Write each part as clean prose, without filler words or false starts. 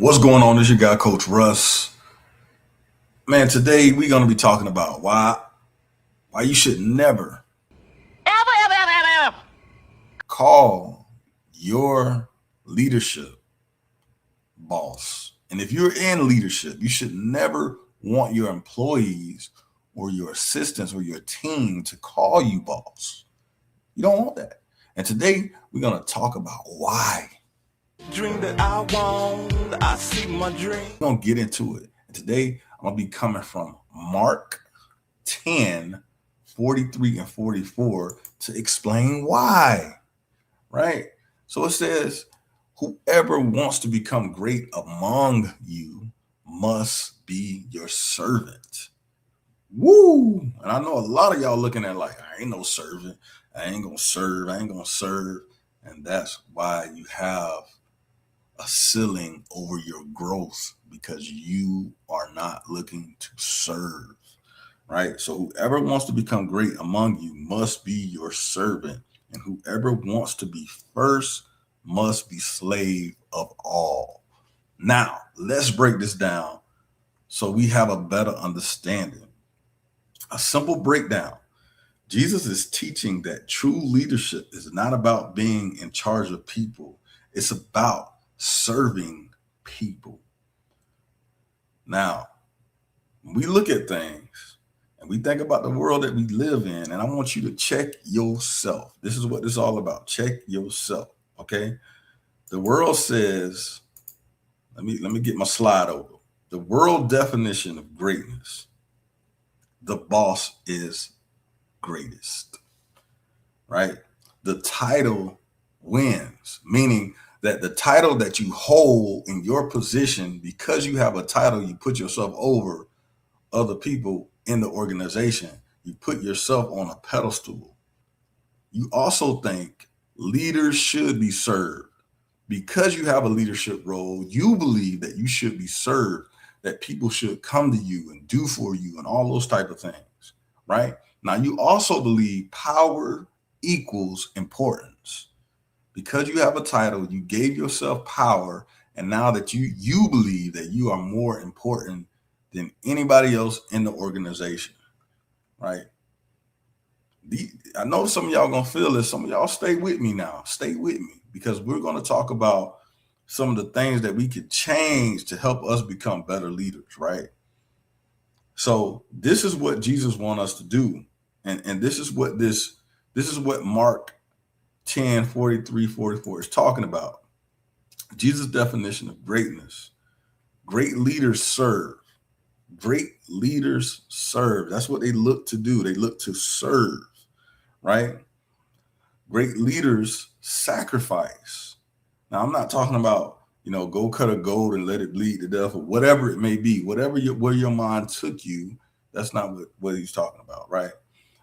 What's going on? This your guy, Coach Russ. Man, today we're gonna be talking about why you should never Ever. call your leadership boss. And if you're in leadership, you should never want your employees or your assistants or your team to call you boss. You don't want that. And today we're gonna talk about why. Dream that I want, I see my dream. We're gonna get into it. And today I'm gonna be coming from Mark 10, 43 and 44 to explain why, right? So it says, whoever wants to become great among you must be your servant. Woo! And I know a lot of y'all looking at like, I ain't no servant. I ain't gonna serve. I ain't gonna serve. And that's why you have a ceiling over your growth, because you are not looking to serve. Right? So whoever wants to become great among you must be your servant, and whoever wants to be first must be slave of all. Now, let's break this down so we have a better understanding. A simple breakdown. Jesus is teaching that true leadership is not about being in charge of people. It's about serving people. Now, when we look at things, and we think about the world that we live in, and I want you to check yourself. This is what this is all about. Check yourself. Okay. The world says, let me get my slide over. The world definition of greatness, the boss is greatest. Right? The title wins, meaning that the title that you hold in your position, because you have a title, you put yourself over other people in the organization. You put yourself on a pedestal. You also think leaders should be served. Because you have a leadership role, you believe that you should be served, that people should come to you and do for you and all those type of things, right? Now, you also believe power equals importance. Because you have a title, you gave yourself power, and now that you believe that you are more important than anybody else in the organization, right? I know some of y'all gonna feel this. Some of y'all stay with me now. Stay with me, because we're gonna talk about some of the things that we could change to help us become better leaders, right? So this is what Jesus wants us to do. And this is what Mark 10, 43, 44 is talking about. Jesus' definition of greatness. Great leaders serve. Great leaders serve. That's what they look to do. They look to serve, right? Great leaders sacrifice. Now, I'm not talking about, go cut a goat and let it bleed to death, or whatever it may be, where your mind took you. That's not what he's talking about, right?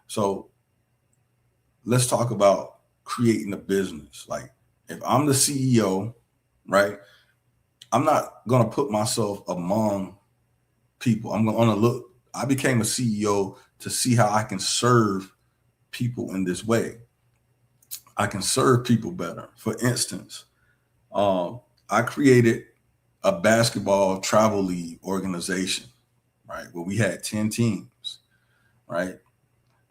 So let's talk about creating a business. Like, if I'm the CEO, right, I'm not going to put myself among people. I'm going to look. I became a CEO to see how I can serve people in this way. I can serve people better. For instance, I created a basketball travel league organization, right, where we had 10 teams, right?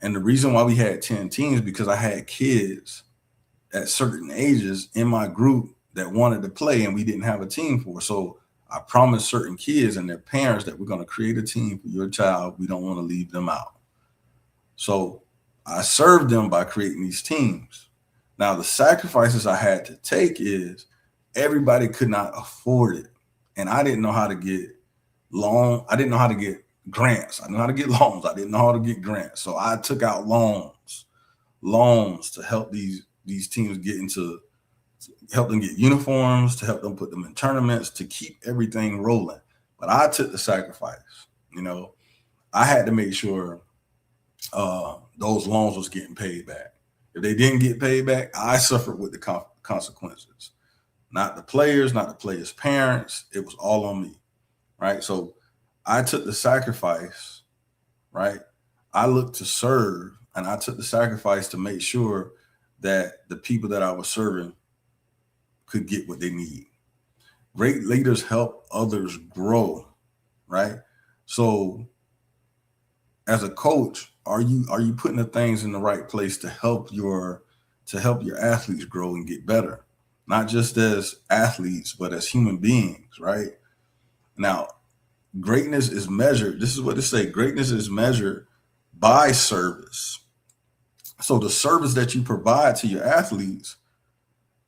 And the reason why we had 10 teams, because I had kids at certain ages in my group that wanted to play, and we didn't have a team for. So I promised certain kids and their parents that we're going to create a team for your child. We don't want to leave them out. So I served them by creating these teams. Now, the sacrifices I had to take is everybody could not afford it. And I didn't know how to get loan. I didn't know how to get grants. I knew how to get loans. I didn't know how to get grants. So I took out loans to help these teams help them get uniforms, to help them put them in tournaments, to keep everything rolling. But I took the sacrifice. I had to make sure those loans was getting paid back. If they didn't get paid back, I suffered with the consequences. Not the players, not the players' parents. It was all on me, right? So I took the sacrifice, right? I looked to serve, and I took the sacrifice to make sure that the people that I was serving could get what they need. Great leaders help others grow, right? So as a coach, are you putting the things in the right place to help your athletes grow and get better? Not just as athletes, but as human beings, right? Now, greatness is measured. This is what they say. Greatness is measured by service. So the service that you provide to your athletes,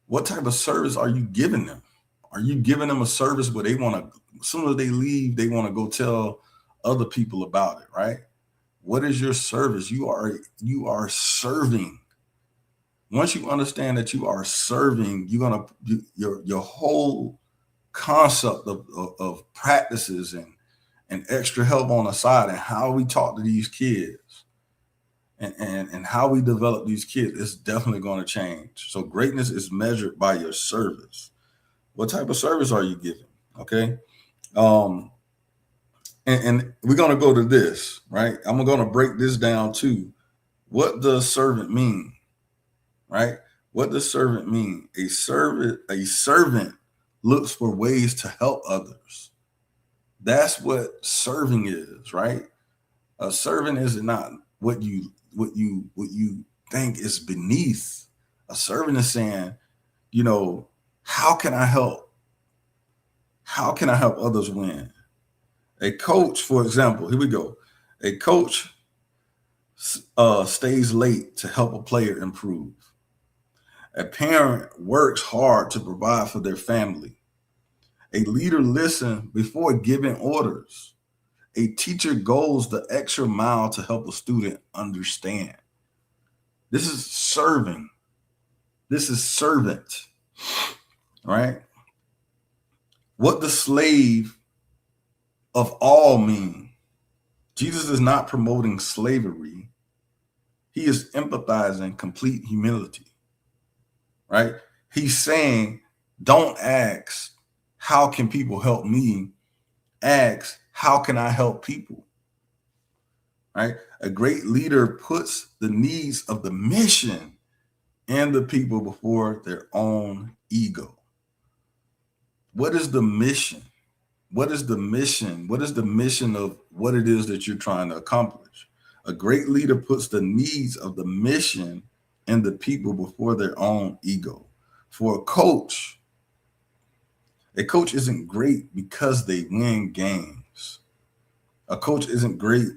what type of service are you giving them? Are you giving them a service where they want to, as soon as they leave, they want to go tell other people about it, right? What is your service? You are serving. Once you understand that you are serving, your whole concept of practices and extra help on the side and how we talk to these kids and how we develop these kids is definitely going to change. So greatness is measured by your service. What type of service are you giving? Okay. And we're going to go to this, right? I'm going to break this down too. What does servant mean? Right? What does servant mean? A servant looks for ways to help others. That's what serving is, right? A servant is not what you think is beneath. A servant is saying, how can I help? How can I help others win? A coach, for example, here we go. A coach stays late to help a player improve. A parent works hard to provide for their family. A leader listens before giving orders. A teacher goes the extra mile to help a student understand. This is serving. This is servant, right? What does slave of all mean? Jesus is not promoting slavery. He is empathizing complete humility, right? He's saying, don't ask, how can people help me? Ask, how can I help people? Right? A great leader puts the needs of the mission and the people before their own ego. What is the mission? What is the mission? What is the mission of what it is that you're trying to accomplish? A great leader puts the needs of the mission and the people before their own ego. For a coach isn't great because they win games. A coach isn't great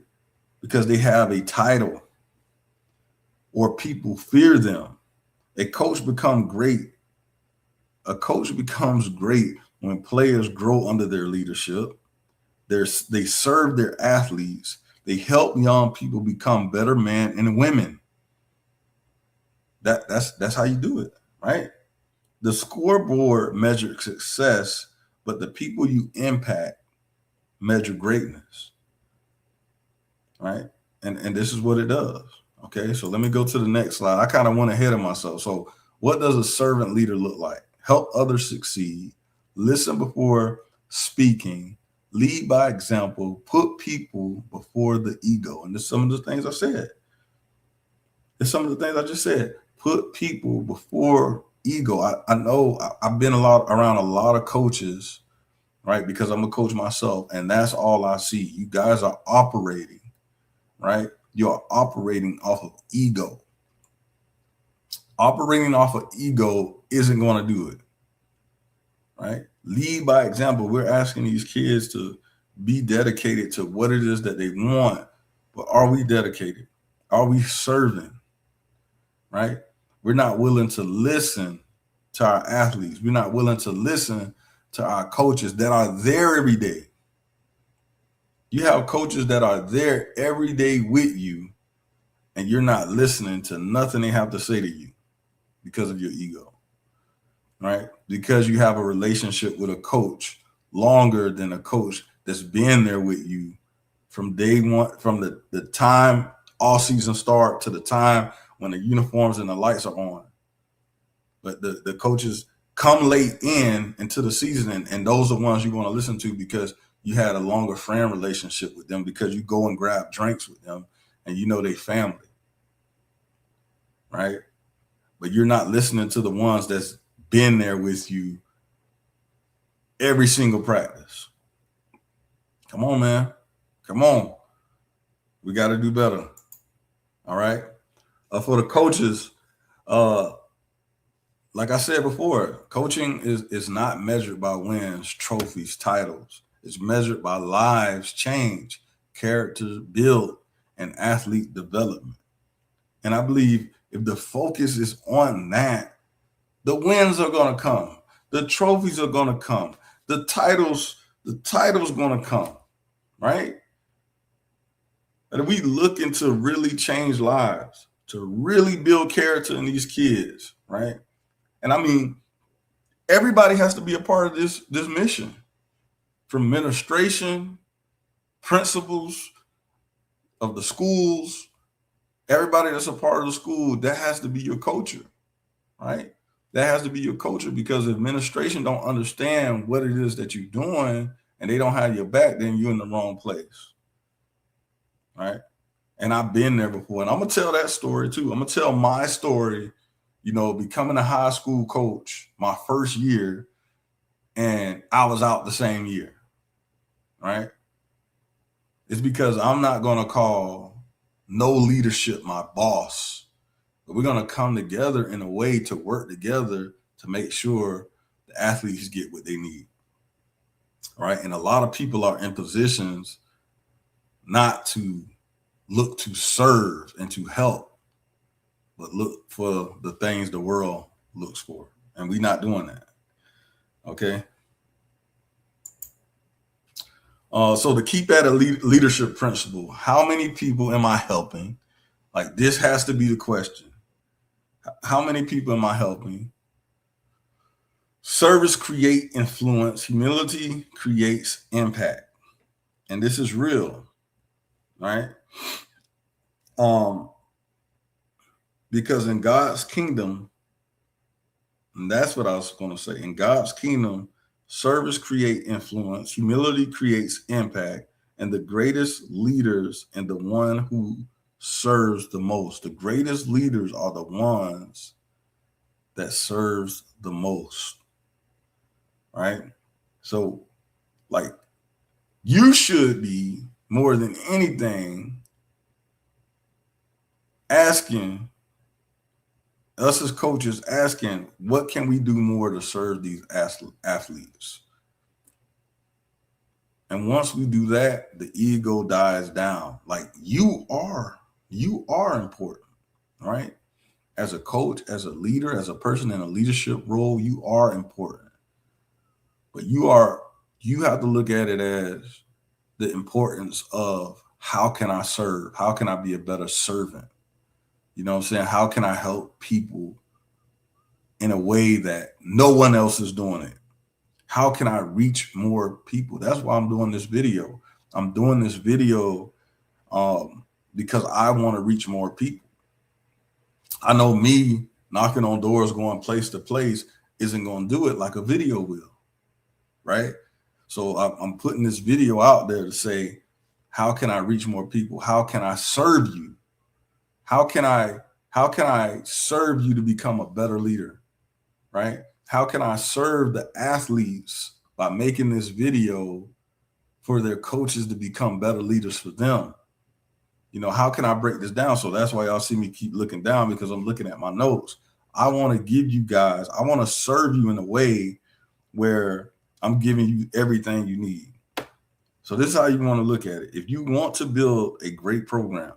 because they have a title or people fear them. A coach becomes great when players grow under their leadership. They serve their athletes. They help young people become better men and women. That's how you do it, right? The scoreboard measures success, but the people you impact measure greatness, right? And this is what it does. Okay, so let me go to the next slide. I kind of went ahead of myself. So what does a servant leader look like? Help others succeed, listen before speaking, lead by example, put people before the ego. And this is some of the things I said. It's some of the things I just said. Put people before ego. I know I've been around a lot of coaches, right? Because I'm a coach myself, and that's all I see. You guys are operating, right? You're operating off of ego. Operating off of ego isn't going to do it, right? Lead by example. We're asking these kids to be dedicated to what it is that they want, but are we dedicated? Are we serving, right? We're not willing to listen to our athletes. We're not willing to listen to our coaches that are there every day. You have coaches that are there every day with you, and you're not listening to nothing they have to say to you because of your ego, right? Because you have a relationship with a coach longer than a coach that's been there with you from day one, from the time all season start to the time when the uniforms and the lights are on. But the coaches come late into the season, and those are ones you want to listen to because you had a longer friend relationship with them, because you go and grab drinks with them and you know they family, right? But you're not listening to the ones that's been there with you every single practice. Come on, man. Come on. We got to do better. All right. For the coaches, like I said before, coaching is not measured by wins, trophies, titles. It's measured by lives change, character build, and athlete development. And I believe if the focus is on that, the wins are going to come. The trophies are going to come. The titles going to come, right? And if we looking to really change lives, to really build character in these kids, right? And I mean, everybody has to be a part of this mission, from administration, principals of the schools, everybody that's a part of the school. That has to be your culture, right? That has to be your culture, because if administration don't understand what it is that you're doing and they don't have your back, then you're in the wrong place, right? And I've been there before, and I'm gonna tell that story too. I'm gonna tell my story. Becoming a high school coach my first year, and I was out the same year, right? It's because I'm not going to call no leadership my boss, but we're going to come together in a way to work together to make sure the athletes get what they need, right? And a lot of people are in positions not to look to serve and to help, but look for the things the world looks for. And we're not doing that. Okay. So to keep at a leadership principle, how many people am I helping? Like, this has to be the question. How many people am I helping? Service creates influence. Humility creates impact. And this is real, right? Because in God's kingdom, and that's what I was going to say, in God's kingdom, service creates influence, humility creates impact, and the greatest leaders and the one who serves the most. The greatest leaders are the ones that serves the most, right? So, like, you should be, more than anything, asking us as coaches, asking, what can we do more to serve these athletes? And once we do that, the ego dies down. Like, you are important, right? As a coach, as a leader, as a person in a leadership role, you are important. But you have to look at it as the importance of, how can I serve? How can I be a better servant? You know what I'm saying? How can I help people in a way that no one else is doing it? How can I reach more people? That's why I'm doing this video. I'm doing this video because I want to reach more people. I know me knocking on doors, going place to place, isn't going to do it like a video will, right? So I'm putting this video out there to say, how can I reach more people? How can I serve you? How can I serve you to become a better leader, right? How can I serve the athletes by making this video for their coaches to become better leaders for them? How can I break this down? So that's why y'all see me keep looking down, because I'm looking at my notes. I want to give you guys, I want to serve you in a way where I'm giving you everything you need. So this is how you want to look at it. If you want to build a great program,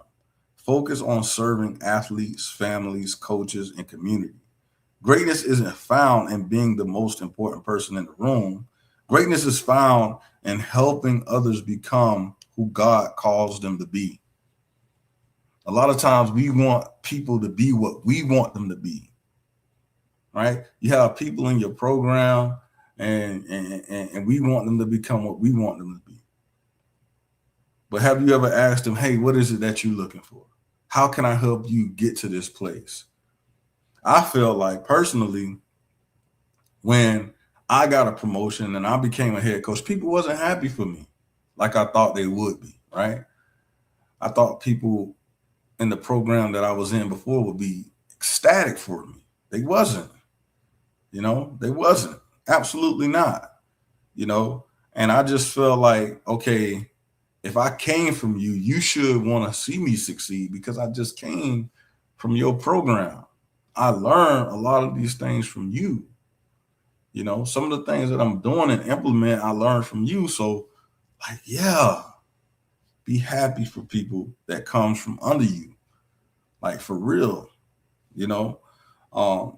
focus on serving athletes, families, coaches, and community. Greatness isn't found in being the most important person in the room. Greatness is found in helping others become who God calls them to be. A lot of times we want people to be what we want them to be, right? You have people in your program and we want them to become what we want them to be. But have you ever asked them, hey, what is it that you're looking for? How can I help you get to this place? I feel like personally, when I got a promotion and I became a head coach, people wasn't happy for me like I thought they would be, right? I thought people in the program that I was in before would be ecstatic for me. They wasn't, they wasn't. Absolutely not. you know, and I just felt like, okay, if I came from you, you should want to see me succeed because I just came from your program. I learned a lot of these things from you. You know, some of the things that I'm doing and implement, I learned from you. So, like, yeah, be happy for people that comes from under you, like for real, you know, um,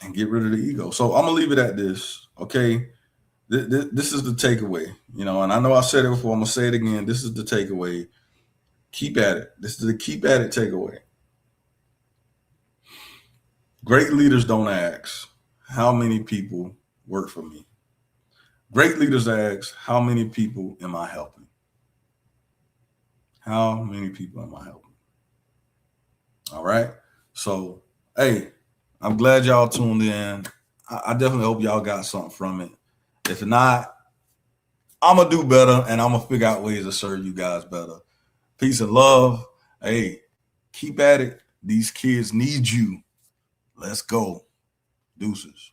and get rid of the ego. So I'm gonna leave it at this. Okay, this is the takeaway, you know, and I know I said it before. I'm gonna say it again. This is the takeaway. Keep at it. This is the keep at it takeaway. Great leaders don't ask how many people work for me. Great leaders ask how many people am I helping? How many people am I helping? All right. So, hey, I'm glad y'all tuned in. I definitely hope y'all got something from it. If not, I'm going to do better and I'm going to figure out ways to serve you guys better. Peace and love. Hey, keep at it. These kids need you. Let's go. Deuces.